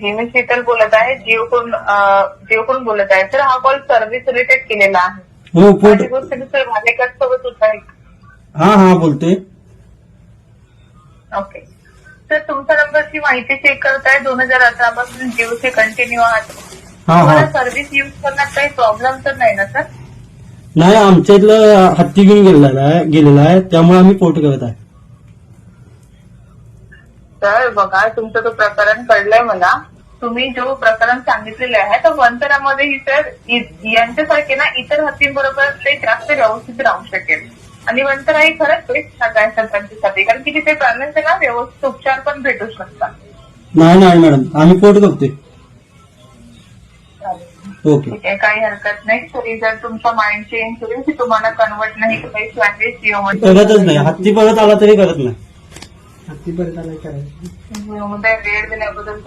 जी मी शीतल बोलत आहे. जिओकडून बोलत आहे. सर हा कॉल सर्व्हिस रिलेटेड केलेला आहे. हो माझी गोष्ट सर भालेकरसोबत होत आहे. हा बोलतोय. ओके सर, तुमच्या नंबरची माहिती चेक करताय. 2018 पासून जिओचे कंटिन्यू आहात. तुम्हाला सर्व्हिस युज करण्यात काही प्रॉब्लेम तर नाही ना सर? नाही, आमच्या इथलं हत्ती घेऊन गेलेला आहे त्यामुळे आम्ही पोर्ट करत आहे. सर बघा, तुमचं तो प्रकरण कळलंय मला. तुम्ही जो प्रकरण सांगितलेले आहे तर वंतरामध्येही सर यांच्यासारखे ना इतर हत्तींबरोबर ते जास्त व्यवस्थित राहू शकेल. आणि वंतर ही खरंच बेस्ट आहे सरपंचसाठी, कारण की तिथे प्राण्यांचे ना व्यवस्थित उपचार पण भेटू शकतात. नाही मॅडम, आम्ही पोर्ट करतोय. ओके, ठीक आहे, काही हरकत नाही. तरी जर तुमचा माइंड चेंज होईल की तुम्हाला कन्वर्ट नाही करायची आहे जिओमध्ये, करतच नाही. हत्ती परत आला तरी करत नाही. जिओमध्ये वेळ दिल्याबद्दल